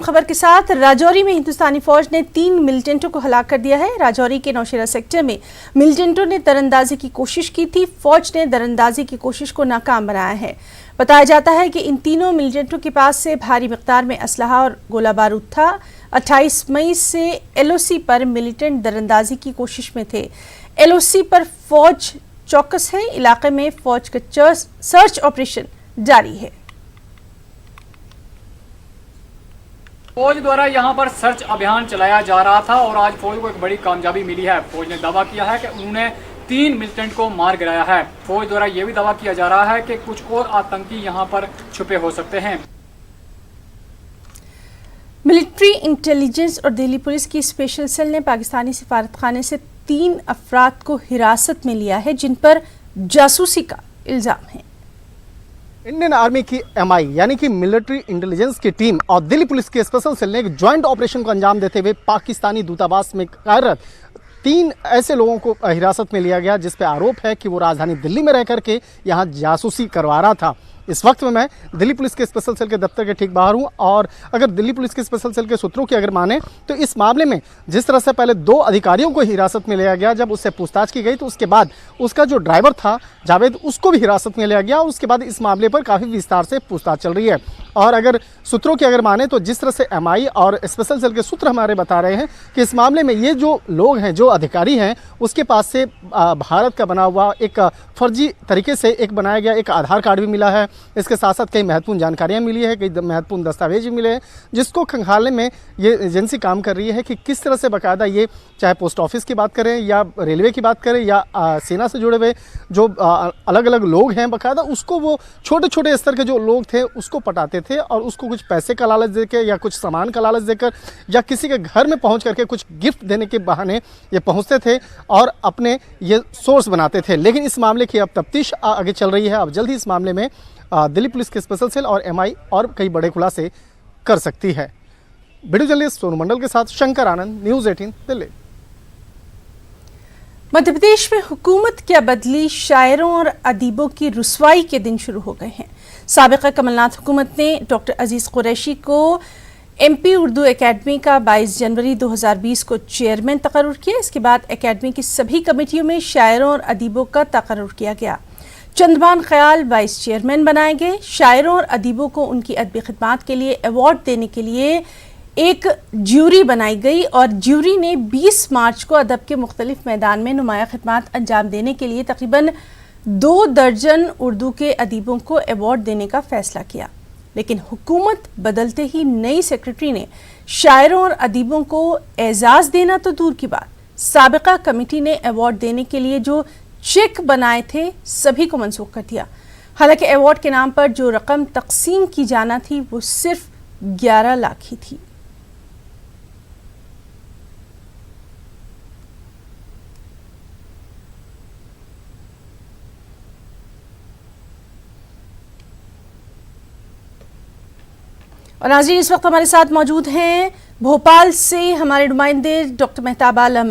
खबर के साथ राजौरी में हिंदुस्तानी फौज ने 3 मिलिटेंटों को हलाक कर दिया है। राजौरी के नौशेरा सेक्टर में मिलिटेंटों ने दरअंदाजी की कोशिश की थी। फौज ने दरअंदाजी की कोशिश को नाकाम बनाया है। बताया जाता है कि इन तीनों मिलिटेंटों के पास से भारी मिकदार में असलहा और गोला बारूद था। 28 मई से LOC पर मिलिटेंट दरअंदाजी की कोशिश में थे। LOC पर फौज चौकस है। इलाके में फौज का सर्च ऑपरेशन जारी है। फौज द्वारा यहां पर सर्च अभियान चलाया जा रहा था और आज फौज को एक बड़ी कामयाबी मिली है। फौज ने दावा किया है कि उन्होंने 3 मिलिटेंट को मार गिराया है। फौज द्वारा यह भी दावा किया जा रहा है कि कुछ और आतंकी यहां पर छुपे हो सकते हैं। मिलिट्री इंटेलिजेंस और दिल्ली पुलिस की स्पेशल सेल ने पाकिस्तानी सिफारतखाने से 3 अफराद को हिरासत में लिया है जिन पर जासूसी का इल्जाम है। इंडियन आर्मी की MI यानी कि मिलिट्री इंटेलिजेंस की टीम और दिल्ली पुलिस के स्पेशल सेल ने एक ज्वाइंट ऑपरेशन को अंजाम देते हुए पाकिस्तानी दूतावास में कार्यरत 3 ऐसे लोगों को हिरासत में लिया गया जिस पे आरोप है कि वो राजधानी दिल्ली में रह करके यहाँ जासूसी करवा रहा था। इस वक्त में मैं दिल्ली पुलिस के स्पेशल सेल के दफ्तर के ठीक बाहर हूं और अगर दिल्ली पुलिस के स्पेशल सेल के सूत्रों की अगर माने तो इस मामले में जिस तरह से पहले 2 अधिकारियों को हिरासत में लिया गया, जब उससे पूछताछ की गई तो उसके बाद उसका जो ड्राइवर था जावेद, उसको भी हिरासत में लिया गया। उसके बाद इस मामले पर काफ़ी विस्तार से पूछताछ चल रही है। और अगर सूत्रों की अगर माने तो जिस तरह से MI और स्पेशल सेल के सूत्र हमारे बता रहे हैं कि इस मामले में ये जो लोग हैं, जो अधिकारी हैं, उसके पास से भारत का बना हुआ एक फर्जी तरीके से एक बनाया गया एक आधार कार्ड भी मिला है। इसके साथ साथ कई महत्वपूर्ण जानकारियां मिली है, कई महत्वपूर्ण दस्तावेज भी मिले हैं जिसको खंगालने में ये एजेंसी काम कर रही है कि किस तरह से बाकायदा ये चाहे पोस्ट ऑफिस की बात करें या रेलवे की बात करें या सेना से जुड़े हुए जो अलग अलग लोग हैं, बाकायदा उसको वो छोटे छोटे स्तर के जो लोग थे उसको पटाते थे और उसको कुछ पैसे का लालच देकर या कुछ सामान का लालच देकर या किसी के घर में पहुंच करके कुछ गिफ्ट देने के बहाने ये पहुंचते थे और अपने ये सोर्स बनाते थे। लेकिन इस मामले की अब तफ्तीश आगे चल रही है। अब जल्द ही इस मामले में दिल्ली पुलिस के स्पेशल सेल और MI और कई बड़े खुलासे कर सकती है। वीडियो जर्नलिस्ट सोनू मंडल के साथ शंकर आनंद, न्यूज़ 18 दिल्ली। मध्य प्रदेश में हुकूमत क्या बदली, शायरों और अदीबों की रुसवाई के दिन शुरू हो गए हैं। साबिका कमलनाथ हुकूमत ने डॉक्टर अजीज कुरैशी को MP उर्दू एकेडमी का 22 जनवरी 2020 को चेयरमैन तकर्रुर किया। इसके बाद एकेडमी की सभी कमेटियों में शायरों और अदीबों का तकर्रुर किया गया। चंद्रभान ख्याल वाइस चेयरमैन बनाए गए। शायरों और अदीबों को उनकी अदबी खिदमात के लिए अवार्ड देने के लिए एक ज्यूरी बनाई गई और ज्यूरी ने 20 मार्च को अदब के मुख्तलिफ मैदान में नुमाया खिदमात अंजाम देने के लिए तकरीबन 2 दर्जन उर्दू के अदीबों को अवार्ड देने का फैसला किया। लेकिन हुकूमत बदलते ही नई सेक्रेटरी ने शायरों और अदीबों को एजाज़ देना तो दूर की बात, साबिका कमेटी ने अवार्ड देने के लिए जो चेक बनाए थे सभी को मनसूख कर दिया। हालांकि अवार्ड के नाम पर जो रकम तकसीम की जाना थी वो सिर्फ 11 लाख ही थी। और नाज़रीन, इस वक्त हमारे साथ मौजूद हैं भोपाल से हमारे नुमाइंदे डॉक्टर मेहताब आलम।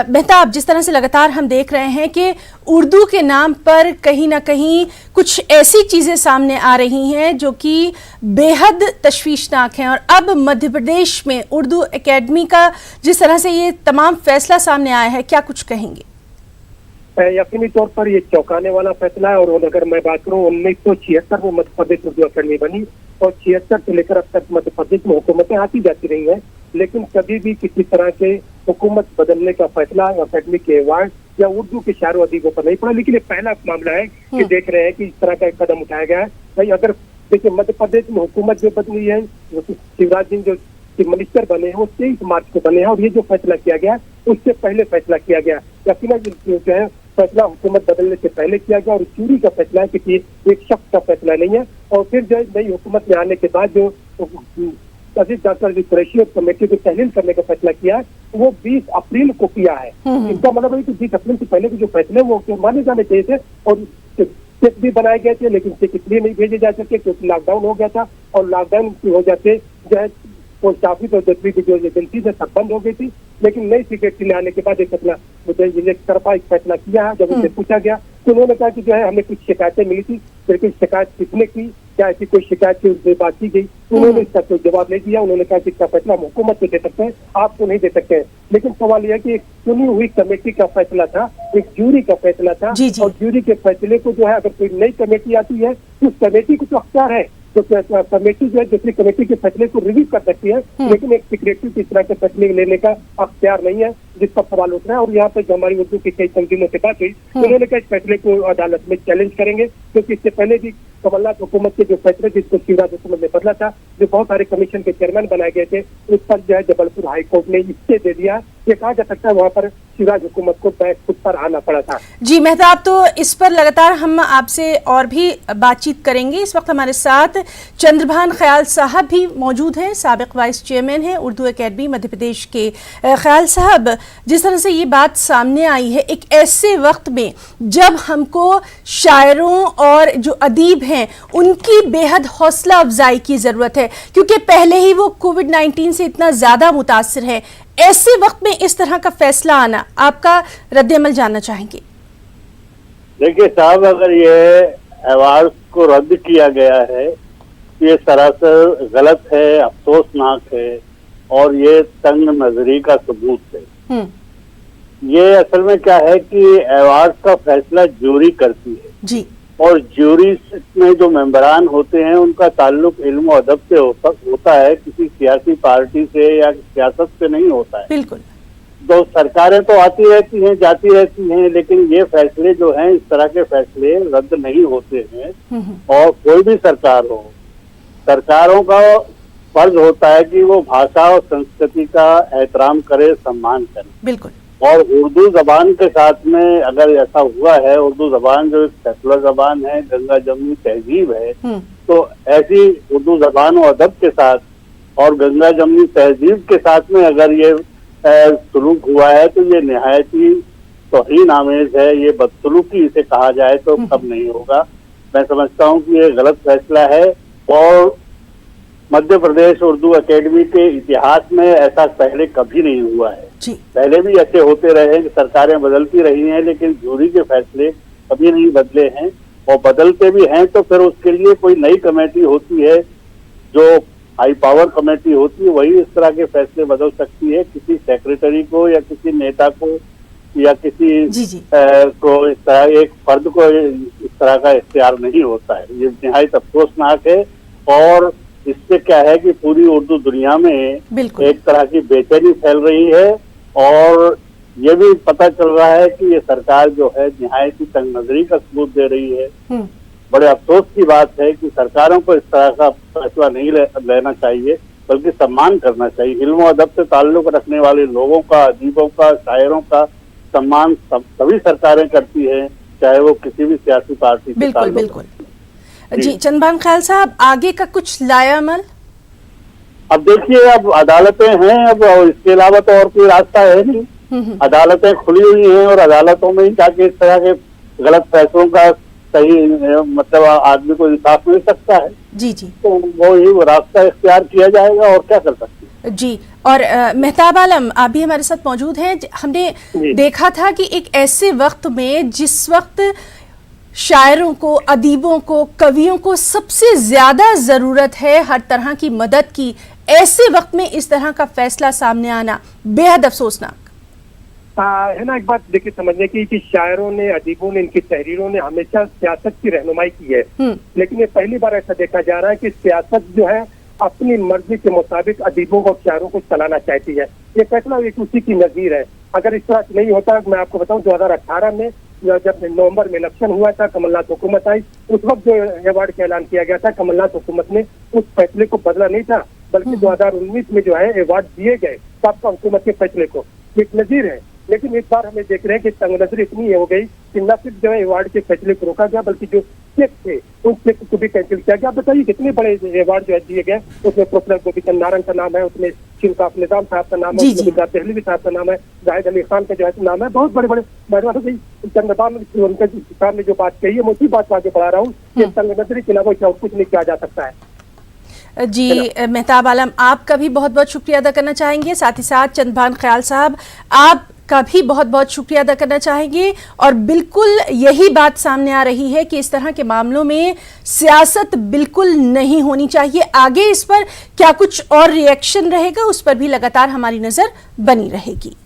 मेहताब, जिस तरह से लगातार हम देख रहे हैं कि उर्दू के नाम पर कहीं ना कहीं कुछ ऐसी चीज़ें सामने आ रही हैं जो कि बेहद तशवीशनाक हैं और अब मध्य प्रदेश में उर्दू एकेडमी का जिस तरह से ये तमाम फैसला सामने आया है, क्या कुछ कहेंगे? यकीनी तौर पर ये चौंकाने वाला फैसला है। और अगर मैं बात करूँ 1976 में मध्य प्रदेश उर्दू अकेडमी बनी और 76 से लेकर अब तक मध्य प्रदेश में हुकूमतें आती जाती रही हैं, लेकिन कभी भी किसी तरह के हुकूमत बदलने का फैसला अकेडमी के अवार्ड या उर्दू के शायरों अदीबों पर नहीं पड़ा। लेकिन ये पहला मामला है कि देख रहे हैं कि इस तरह का कदम उठाया गया है। भाई अगर देखिए मध्य प्रदेश में हुकूमत जो बदली है, शिवराज सिंह जो चीफ मिनिस्टर बने हैं वो 23 मार्च को बने हैं और ये जो फैसला किया गया उससे पहले फैसला किया गया। यकीनन जो है फैसला हुकूमत बदलने से पहले किया गया और चोरी का फैसला है कि एक शख्स का फैसला नहीं है। और फिर जो नई हुकूमत में आने के बाद जो अजीज डॉक्टर कुरैशी और कमेटी को तहलील करने का फैसला किया वो 20 अप्रैल को किया है। इसका मतलब है कि 20 अप्रैल से पहले के जो फैसले वो माने जाने चाहिए थे और चेक भी बनाए गए थे, लेकिन चेक इसलिए नहीं भेजे जा सके क्योंकि लॉकडाउन हो गया था और लॉकडाउन की वजह से जो है पोस्ट ऑफिस और दूसरी की जो एजेंसी है सब बंद हो गई थी। लेकिन नई सेक्रेटरी आने के बाद एक तरफा एक फैसला किया है। जब उनसे पूछा गया तो उन्होंने कहा कि जो है हमें कुछ शिकायतें मिली थी, लेकिन शिकायत किसने की क्या ऐसी कोई शिकायत की उनसे बात की गई? उन्होंने इसका कोई जवाब नहीं दिया। उन्होंने कहा कि इसका फैसला हम हुकूमत को दे सकते हैं, आपको नहीं दे सकते हैं। लेकिन सवाल यह है कि एक चुनी हुई कमेटी का फैसला था, एक ज्यूरी का फैसला था, जी, जी। और ज्यूरी के फैसले को जो है अगर कोई नई कमेटी आती है तो उस कमेटी को तो अख्तियार है, तो कमेटी जो है दूसरी कमेटी के फैसले को रिव्यू कर सकती है, लेकिन एक सेक्रेटरी को इस तरह के फैसले लेने का अख्तियार नहीं है, जिस पर सवाल उठ रहा है। और यहाँ पे जो हमारी उर्दू की कई तंजीमों से बात हुई, उन्होंने कहा इस फैसले को अदालत में चैलेंज करेंगे, क्योंकि इससे पहले भी कमलनाथ हुकूमत के जो फैसले जिसको शिवराज हुकूमत ने बदला था, जो बहुत सारे कमीशन के चेयरमैन बनाए गए थे, उस पर जो है जबलपुर हाईकोर्ट ने स्टे दे दिया। ये कहा जा सकता है वहाँ पर शिवराज हुकूमत को बैक फुट पर आना पड़ा था। जी मेहताब, तो इस पर लगातार हम आपसे और भी बातचीत करेंगे। इस वक्त हमारे साथ चंद्रभान ख्याल साहब भी मौजूद हैं, साबिक वाइस चेयरमैन हैं उर्दू एकेडमी मध्य प्रदेश के। ख्याल साहब, जिस तरह से ये बात सामने आई है एक ऐसे वक्त में जब हमको शायरों और जो अदीब हैं उनकी बेहद हौसला अफजाई की ज़रूरत है, क्योंकि पहले ही वो कोविड-19 से इतना ज़्यादा मुतासिर है, ऐसे वक्त में इस तरह का फैसला आना, आपका रद्द-ए-अमल जानना चाहेंगे। देखिए साहब, अगर ये अवार्ड को रद्द किया गया है ये सरासर गलत है, अफसोसनाक है और ये तंग नजरी का सबूत है। ये असल में क्या है कि अवार्ड का फैसला ज्यूरी करती है जी, और ज्यूरी में जो मेंबरान होते हैं उनका ताल्लुक इल्म और अदब से होता है, किसी सियासी पार्टी से या सियासत से नहीं होता है। बिल्कुल। तो सरकारें तो आती रहती हैं, जाती रहती हैं, लेकिन ये फैसले जो हैं इस तरह के फैसले रद्द नहीं होते हैं। और कोई भी सरकार हो, सरकारों का फर्ज होता है कि वो भाषा और संस्कृति का एहतराम करे, सम्मान करे। बिल्कुल। और उर्दू जबान के साथ में अगर ऐसा हुआ है, उर्दू जबान जो एक सेकुलर जबान है, गंगा जमुनी तहजीब है, तो ऐसी उर्दू जबान और अदब के साथ और गंगा जमुनी तहजीब के साथ में अगर ये सलूक हुआ है तो ये निहायत ही तौहीन आमेज है, ये बदसलूकी इसे कहा जाए तो कब नहीं होगा। मैं समझता हूँ कि ये गलत फैसला है और मध्य प्रदेश उर्दू एकेडमी के इतिहास में ऐसा पहले कभी नहीं हुआ है। पहले भी ऐसे होते रहे कि सरकारें बदलती रही हैं, लेकिन ज्यूरी के फैसले कभी नहीं बदले हैं, और बदलते भी हैं तो फिर उसके लिए कोई नई कमेटी होती है, जो हाई पावर कमेटी होती है, वही इस तरह के फैसले बदल सकती है। किसी सेक्रेटरी को या किसी नेता को या किसी को इस तरह एक फर्द को इस तरह का इख्तियार नहीं होता है। ये निहायत अफसोसनाक है और इससे क्या है कि पूरी उर्दू दुनिया में एक तरह की बेचैनी फैल रही है और ये भी पता चल रहा है कि ये सरकार जो है निहायत ही तंगनजरी का सबूत दे रही है। बड़े अफसोस की बात है कि सरकारों को इस तरह का फैसला नहीं लेना चाहिए, बल्कि सम्मान करना चाहिए। इल्म और अदब से ताल्लुक रखने वाले लोगों का, अदीबों का, शायरों का सम्मान सभी सरकारें करती हैं, चाहे वो किसी भी सियासी पार्टी से ताल्लुक। जी चंद्रभान ख्याल साहब, आगे का कुछ लाया अमल? अब देखिए, अब अदालतें हैं, अब इसके अलावा तो और कोई रास्ता है नहीं। अदालतें खुली हुई हैं और अदालतों में ही जाके इस तरह के गलत फैसलों का सही मतलब आदमी को इंसाफ मिल सकता है। जी जी, तो वो रास्ता इख्तियार किया जाएगा और क्या कर सकते हैं। जी, और मेहताब आलम आप भी हमारे साथ मौजूद हैं। हमने देखा था कि एक ऐसे वक्त में जिस वक्त शायरों को, अदीबों को, कवियों को सबसे ज्यादा जरूरत है हर तरह की मदद की, ऐसे वक्त में इस तरह का फैसला सामने आना बेहद अफसोसनाक है ना। एक बात देखिए समझने की कि शायरों ने, अदीबों ने, इनकी तहरीरों ने हमेशा सियासत की रहनुमाई की है, लेकिन ये पहली बार ऐसा देखा जा रहा है कि सियासत जो है अपनी मर्जी के मुताबिक अदीबों और शायरों को चलाना चाहती है। ये फैसला एक उसी की नजीर है। अगर इस तरह नहीं होता, मैं आपको बताऊं 2018 में जब नवंबर में इलेक्शन हुआ था, कमलनाथ हुकूमत आई, उस वक्त जो अवार्ड का ऐलान किया गया था, कमलनाथ हुकूमत ने उस फैसले को बदला नहीं था, बल्कि 2019 में जो है अवार्ड दिए गए सबका हुकूमत के फैसले को। एक नजीर है। लेकिन इस बार हमें देख रहे हैं कि तंगनजरी इतनी हो गई कि न सिर्फ जो है अवार्ड के फैसले को रोका गया, बल्कि जो चेक थे उन चेक को भी कैंसिल किया गया। बताइए कितने बड़े अवार्ड जो है दिए गए, उसमें प्रोफेसर गोपीचंद नारंग का नाम है, उसमें शिवकाफ निजाम साहब का नाम है, गुजरात दहलवी साहब का नाम है, जाहिद अली खान का जो है नाम है, बहुत बड़े बड़े। चंद्रभान साहब ने जो बात कही है, मैं उसी बात को आगे बढ़ा रहा हूँ कि तंगनजरी के अलावा और कुछ नहीं किया जा सकता है। जी मेहताब आलम, आपका भी बहुत बहुत शुक्रिया अदा करना चाहेंगे। साथ ही साथ चंद्रभान ख्याल साहब, आप का भी बहुत बहुत शुक्रिया अदा करना चाहेंगे। और बिल्कुल यही बात सामने आ रही है कि इस तरह के मामलों में सियासत बिल्कुल नहीं होनी चाहिए। आगे इस पर क्या कुछ और रिएक्शन रहेगा, उस पर भी लगातार हमारी नजर बनी रहेगी।